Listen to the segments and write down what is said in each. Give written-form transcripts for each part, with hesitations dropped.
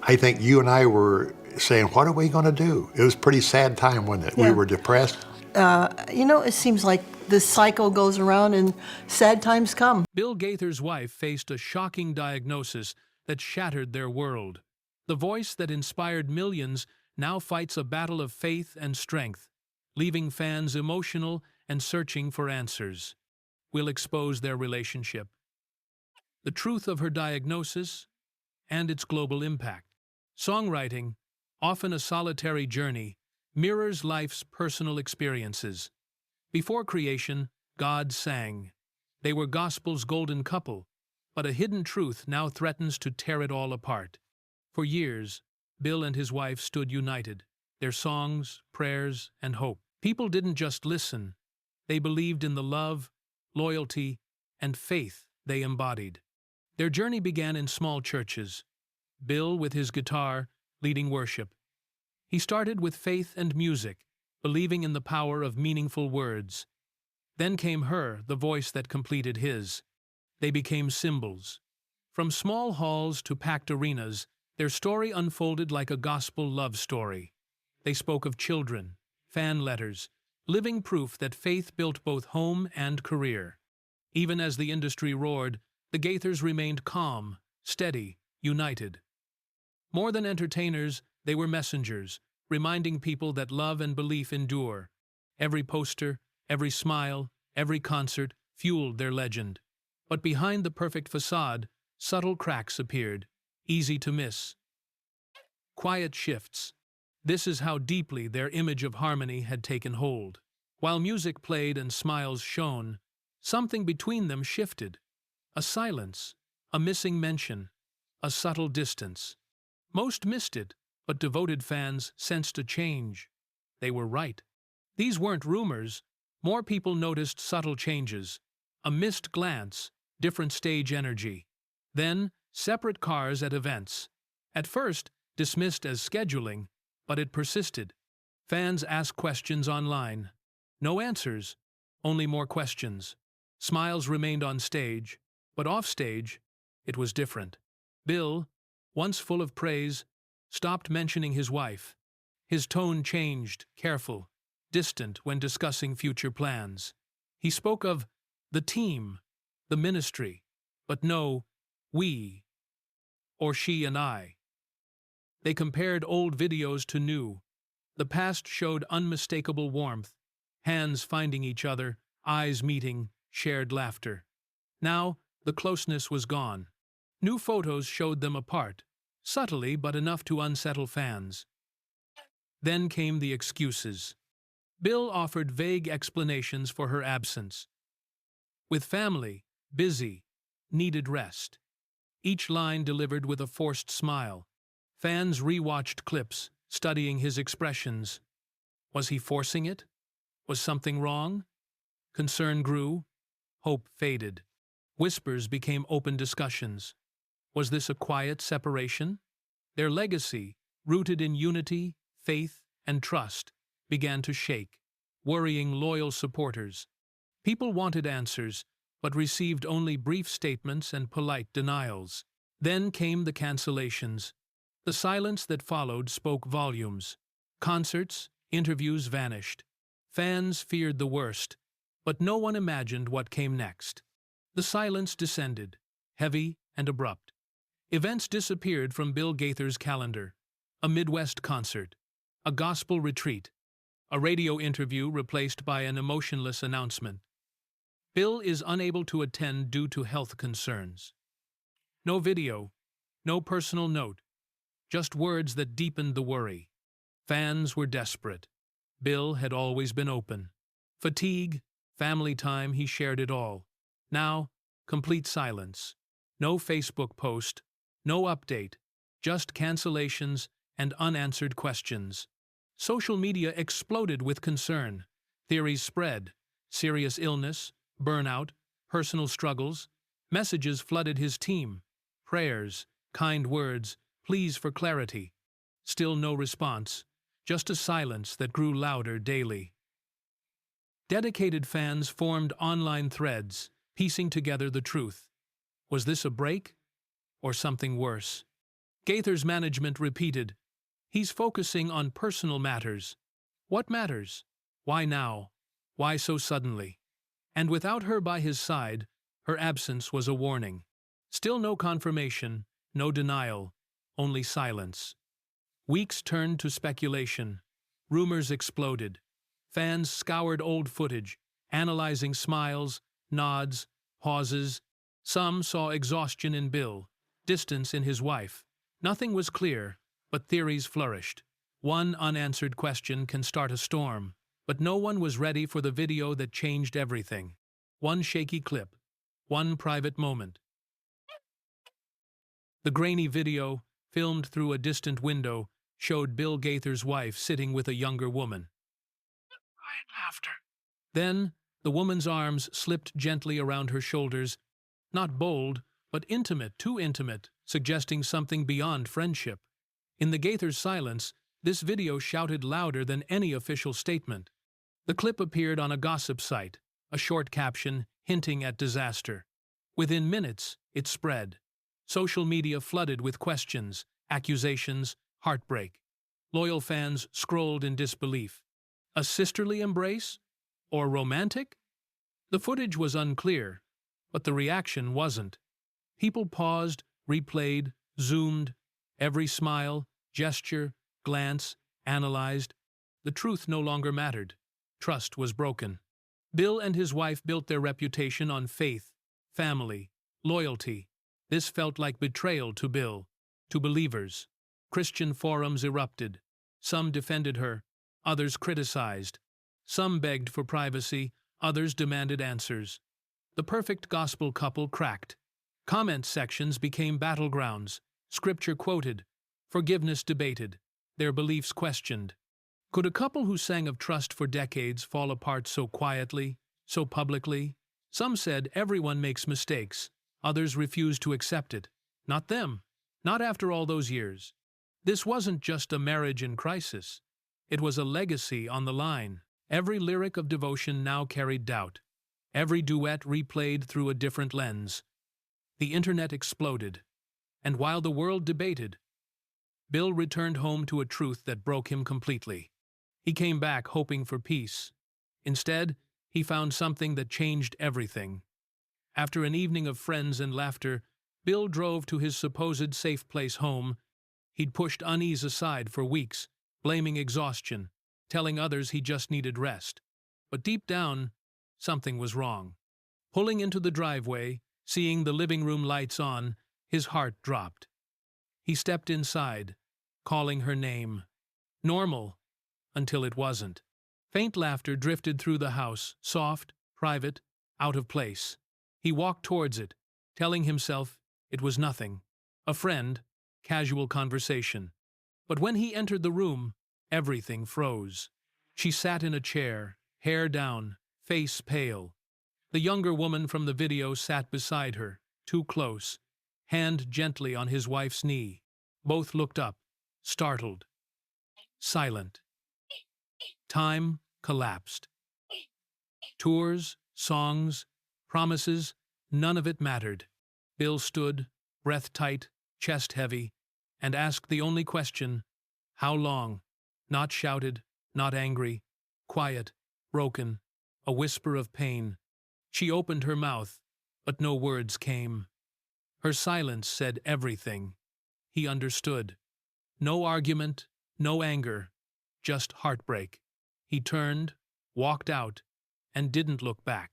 I think you and I were saying, what are we going to do? It was a pretty sad time, wasn't it? Yeah. We were depressed. It seems like the cycle goes around and sad times come. Bill Gaither's wife faced a shocking diagnosis that shattered their world. The voice that inspired millions now fights a battle of faith and strength, leaving fans emotional and searching for answers. We'll expose their relationship, the truth of her diagnosis, and its global impact. Songwriting, often a solitary journey, mirrors life's personal experiences. Before creation, God sang. They were gospel's golden couple, but a hidden truth now threatens to tear it all apart. For years, Bill and his wife stood united, their songs, prayers, and hope. People didn't just listen, they believed in the love, loyalty, and faith they embodied. Their journey began in small churches, Bill with his guitar leading worship. He started with faith and music, believing in the power of meaningful words. Then came her, the voice that completed his. They became symbols. From small halls to packed arenas, their story unfolded like a gospel love story. They spoke of children, fan letters, living proof that faith built both home and career. Even as the industry roared, the Gaithers remained calm, steady, united. More than entertainers, they were messengers, reminding people that love and belief endure. Every poster, every smile, every concert fueled their legend. But behind the perfect facade, subtle cracks appeared, easy to miss. Quiet shifts. This is how deeply their image of harmony had taken hold. While music played and smiles shone, something between them shifted. A silence, a missing mention, a subtle distance. Most missed it, but devoted fans sensed a change. They were right. These weren't rumors. More people noticed subtle changes. A missed glance, different stage energy. Then, separate cars at events. At first, dismissed as scheduling, but it persisted. Fans asked questions online. No answers, only more questions. Smiles remained on stage, but off stage, it was different. Bill, once full of praise, stopped mentioning his wife. His tone changed, careful, distant when discussing future plans. He spoke of the team, the ministry, but no we, or she and I. They compared old videos to new. The past showed unmistakable warmth, hands finding each other, eyes meeting, shared laughter. Now, the closeness was gone. New photos showed them apart, subtly but enough to unsettle fans. Then came the excuses. Bill offered vague explanations for her absence. With family, busy, needed rest. Each line delivered with a forced smile. Fans rewatched clips, studying his expressions. Was he forcing it? Was something wrong? Concern grew. Hope faded. Whispers became open discussions. Was this a quiet separation? Their legacy, rooted in unity, faith, and trust, began to shake, worrying loyal supporters. People wanted answers, but received only brief statements and polite denials. Then came the cancellations. The silence that followed spoke volumes. Concerts, interviews vanished. Fans feared the worst, but no one imagined what came next. The silence descended, heavy and abrupt. Events disappeared from Bill Gaither's calendar. A Midwest concert, a gospel retreat, a radio interview replaced by an emotionless announcement. Bill is unable to attend due to health concerns. No video, no personal note, just words that deepened the worry. Fans were desperate. Bill had always been open. Fatigue, family time, he shared it all. Now, complete silence. No Facebook post, no update, just cancellations and unanswered questions. Social media exploded with concern. Theories spread. Serious illness, burnout, personal struggles. Messages flooded his team. Prayers, kind words, pleas for clarity. Still no response, just a silence that grew louder daily. Dedicated fans formed online threads, piecing together the truth. Was this a break? Or something worse? Gaither's management repeated, "He's focusing on personal matters." What matters? Why now? Why so suddenly? And without her by his side, her absence was a warning. Still no confirmation, no denial, only silence. Weeks turned to speculation. Rumors exploded. Fans scoured old footage, analyzing smiles, nods, pauses. Some saw exhaustion in Bill, distance in his wife. Nothing was clear, but theories flourished. One unanswered question can start a storm, but no one was ready for the video that changed everything. One shaky clip, one private moment. The grainy video, filmed through a distant window, showed Bill Gaither's wife sitting with a younger woman. Quiet laughter. Then, the woman's arms slipped gently around her shoulders, not bold, but intimate, too intimate, suggesting something beyond friendship. In the Gaither's silence, this video shouted louder than any official statement. The clip appeared on a gossip site, a short caption hinting at disaster. Within minutes, it spread. Social media flooded with questions, accusations, heartbreak. Loyal fans scrolled in disbelief. A sisterly embrace? Or romantic? The footage was unclear, but the reaction wasn't. People paused, replayed, zoomed. Every smile, gesture, glance, analyzed. The truth no longer mattered. Trust was broken. Bill and his wife built their reputation on faith, family, loyalty. This felt like betrayal to Bill, to believers. Christian forums erupted. Some defended her, others criticized. Some begged for privacy, others demanded answers. The perfect gospel couple cracked. Comment sections became battlegrounds, scripture quoted, forgiveness debated, their beliefs questioned. Could a couple who sang of trust for decades fall apart so quietly, so publicly? Some said everyone makes mistakes. Others refused to accept it. Not them. Not after all those years. This wasn't just a marriage in crisis. It was a legacy on the line. Every lyric of devotion now carried doubt. Every duet replayed through a different lens. The internet exploded. And while the world debated, Bill returned home to a truth that broke him completely. He came back hoping for peace. Instead, he found something that changed everything. After an evening of friends and laughter, Bill drove to his supposed safe place home. He'd pushed unease aside for weeks, blaming exhaustion, telling others he just needed rest. But deep down, something was wrong. Pulling into the driveway, seeing the living room lights on, his heart dropped. He stepped inside, calling her name. Normal, until it wasn't. Faint laughter drifted through the house, soft, private, out of place. He walked towards it, telling himself it was nothing. A friend, casual conversation. But when he entered the room, everything froze. She sat in a chair, hair down, face pale. The younger woman from the video sat beside her, too close, hand gently on his wife's knee. Both looked up, startled, silent. Time collapsed. Tours, songs, promises, none of it mattered. Bill stood, breath tight, chest heavy, and asked the only question, how long? Not shouted, not angry, quiet, broken, a whisper of pain. She opened her mouth, but no words came. Her silence said everything. He understood. No argument, no anger, just heartbreak. He turned, walked out, and didn't look back.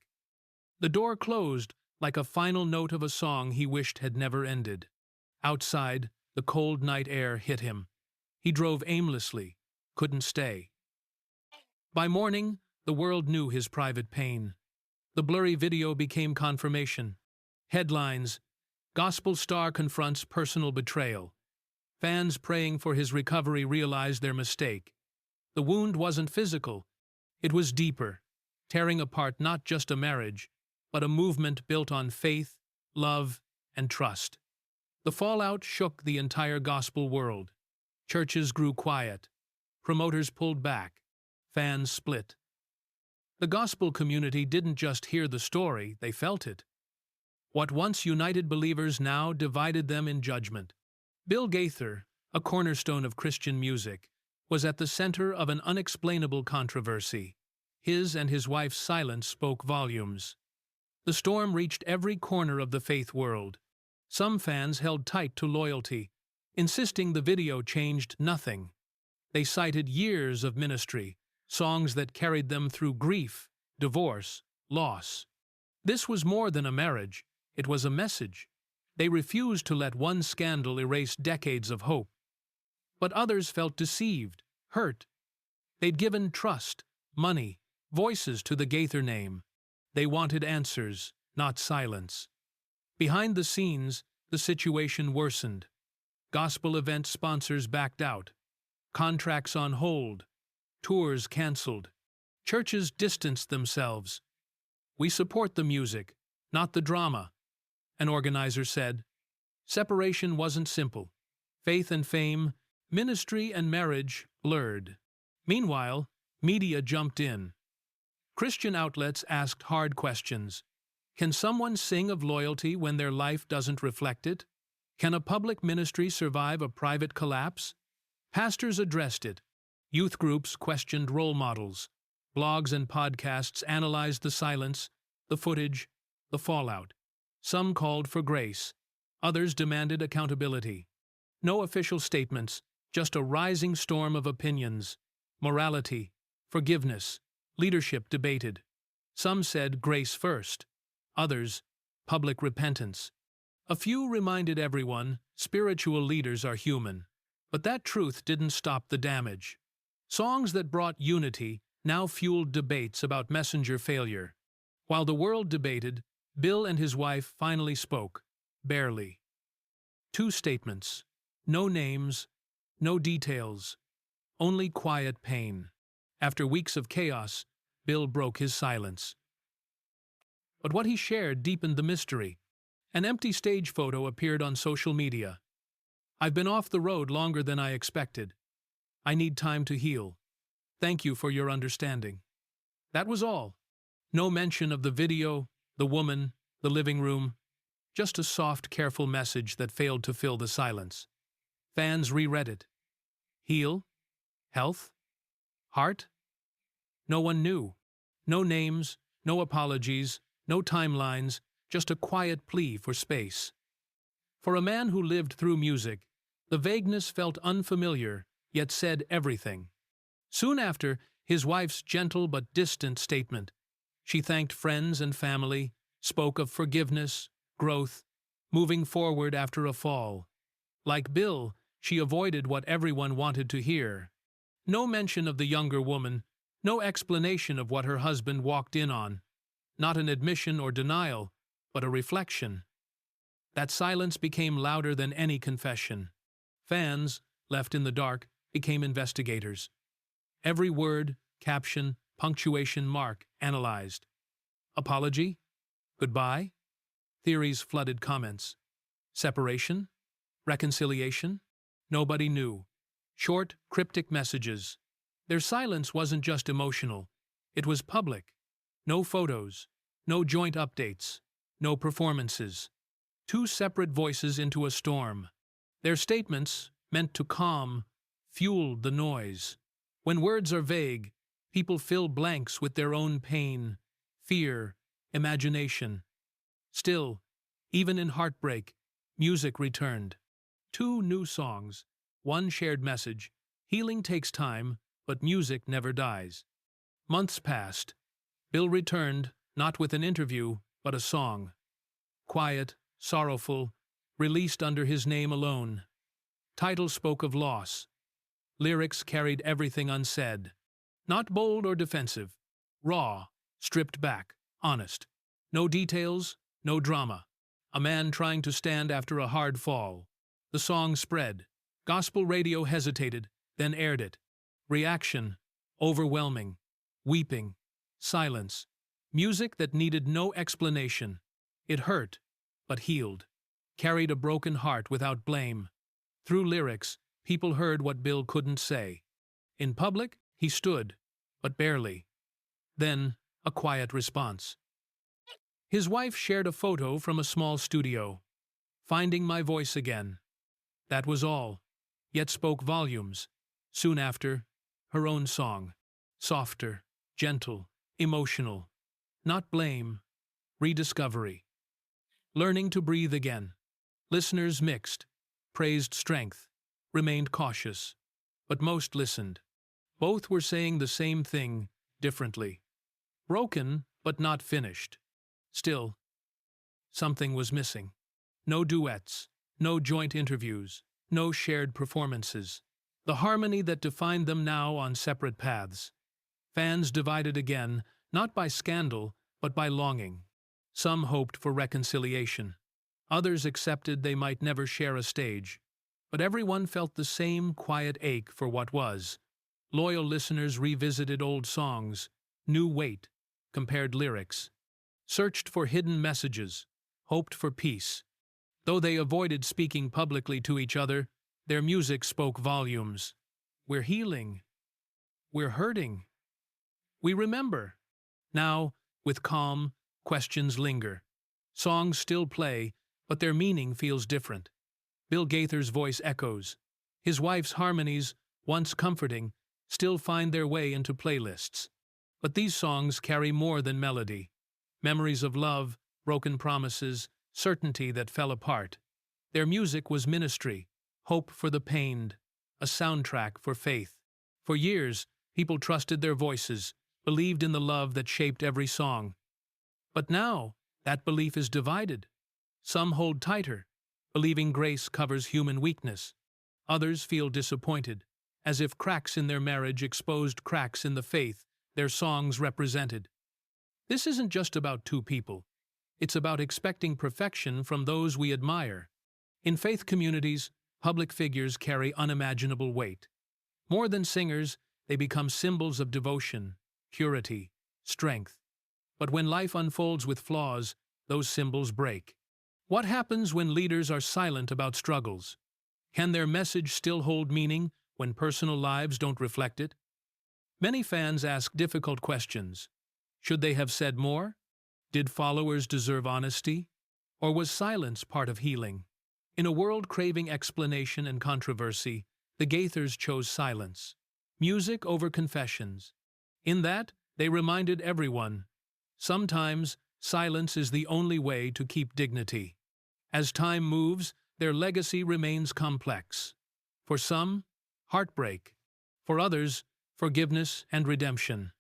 The door closed like a final note of a song he wished had never ended. Outside, the cold night air hit him. He drove aimlessly, couldn't stay. By morning, the world knew his private pain. The blurry video became confirmation. Headlines: Gospel star confronts personal betrayal. Fans praying for his recovery realized their mistake. The wound wasn't physical. It was deeper, tearing apart not just a marriage, but a movement built on faith, love, and trust. The fallout shook the entire gospel world. Churches grew quiet. Promoters pulled back. Fans split. The gospel community didn't just hear the story, they felt it. What once united believers now divided them in judgment. Bill Gaither, a cornerstone of Christian music, was at the center of an unexplainable controversy. His and his wife's silence spoke volumes. The storm reached every corner of the faith world. Some fans held tight to loyalty, insisting the video changed nothing. They cited years of ministry, songs that carried them through grief, divorce, loss. This was more than a marriage, it was a message. They refused to let one scandal erase decades of hope. But others felt deceived, hurt. They'd given trust, money, voices to the Gaither name. They wanted answers, not silence. Behind the scenes, the situation worsened. Gospel event sponsors backed out. Contracts on hold. Tours canceled. Churches distanced themselves. "We support the music, not the drama," an organizer said. Separation wasn't simple. Faith and fame, ministry and marriage blurred. Meanwhile, media jumped in. Christian outlets asked hard questions. Can someone sing of loyalty when their life doesn't reflect it? Can a public ministry survive a private collapse? Pastors addressed it. Youth groups questioned role models. Blogs and podcasts analyzed the silence, the footage, the fallout. Some called for grace. Others demanded accountability. No official statements, just a rising storm of opinions. Morality, forgiveness, leadership debated. Some said grace first. Others, public repentance. A few reminded everyone spiritual leaders are human. But that truth didn't stop the damage. Songs that brought unity now fueled debates about messenger failure. While the world debated, Bill and his wife finally spoke, barely. 2 statements. No names, no details. Only quiet pain. After weeks of chaos, Bill broke his silence. But what he shared deepened the mystery. An empty stage photo appeared on social media. "I've been off the road longer than I expected. I need time to heal. Thank you for your understanding." That was all. No mention of the video, the woman, the living room. Just a soft, careful message that failed to fill the silence. Fans reread it. Heal? Health? Heart? No one knew. No names, no apologies, no timelines, just a quiet plea for space. For a man who lived through music, the vagueness felt unfamiliar, yet said everything. Soon after, his wife's gentle but distant statement. She thanked friends and family, spoke of forgiveness, growth, moving forward after a fall. Like Bill, she avoided what everyone wanted to hear. No mention of the younger woman, no explanation of what her husband walked in on. Not an admission or denial, but a reflection. That silence became louder than any confession. Fans, left in the dark, became investigators. Every word, caption, punctuation mark analyzed. Apology? Goodbye? Theories flooded comments. Separation? Reconciliation? Nobody knew. Short, cryptic messages. Their silence wasn't just emotional. It was public. No photos. No joint updates. No performances. 2 separate voices into a storm. Their statements, meant to calm, fueled the noise. When words are vague, people fill blanks with their own pain, fear, imagination. Still, even in heartbreak, music returned. 2 new songs, 1 shared message. Healing takes time, but music never dies. Months passed. Bill returned, not with an interview, but a song. Quiet, sorrowful, released under his name alone. Title spoke of loss. Lyrics carried everything unsaid. Not bold or defensive. Raw, stripped back, honest. No details, no drama. A man trying to stand after a hard fall. The song spread. Gospel radio hesitated, then aired it. Reaction, overwhelming. Weeping, silence. Music that needed no explanation. It hurt, but healed. Carried a broken heart without blame. Through lyrics, people heard what Bill couldn't say. In public, he stood, but barely. Then, a quiet response. His wife shared a photo from a small studio. "Finding my voice again." That was all, yet spoke volumes. Soon after, her own song, softer, gentle, emotional. Not blame, rediscovery. Learning to breathe again. Listeners mixed, praised strength, remained cautious. But most listened. Both were saying the same thing, differently. Broken, but not finished. Still, something was missing. No duets, no joint interviews, no shared performances. The harmony that defined them now on separate paths. Fans divided again, not by scandal, but by longing. Some hoped for reconciliation. Others accepted they might never share a stage. But everyone felt the same quiet ache for what was. Loyal listeners revisited old songs, new weight, compared lyrics, searched for hidden messages, hoped for peace. Though they avoided speaking publicly to each other, their music spoke volumes. We're healing. We're hurting. We remember. Now, with calm, questions linger. Songs still play, but their meaning feels different. Bill Gaither's voice echoes. His wife's harmonies, once comforting, still find their way into playlists. But these songs carry more than melody. Memories of love, broken promises, certainty that fell apart. Their music was ministry, hope for the pained, a soundtrack for faith. For years, people trusted their voices, believed in the love that shaped every song. But now, that belief is divided. Some hold tighter, believing grace covers human weakness. Others feel disappointed, as if cracks in their marriage exposed cracks in the faith their songs represented. This isn't just about two people. It's about expecting perfection from those we admire. In faith communities, public figures carry unimaginable weight. More than singers, they become symbols of devotion, purity, strength. But when life unfolds with flaws, those symbols break. What happens when leaders are silent about struggles? Can their message still hold meaning when personal lives don't reflect it? Many fans ask difficult questions. Should they have said more? Did followers deserve honesty? Or was silence part of healing? In a world craving explanation and controversy, the Gaithers chose silence. Music over confessions. In that, they reminded everyone, sometimes silence is the only way to keep dignity. As time moves, their legacy remains complex. For some, heartbreak. For others, forgiveness and redemption.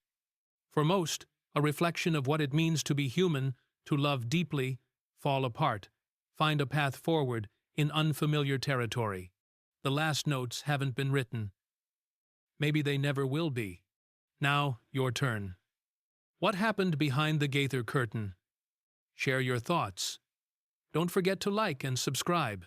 For most, a reflection of what it means to be human, to love deeply, fall apart, find a path forward in unfamiliar territory. The last notes haven't been written. Maybe they never will be. Now, your turn. What happened behind the Gaither curtain? Share your thoughts. Don't forget to like and subscribe.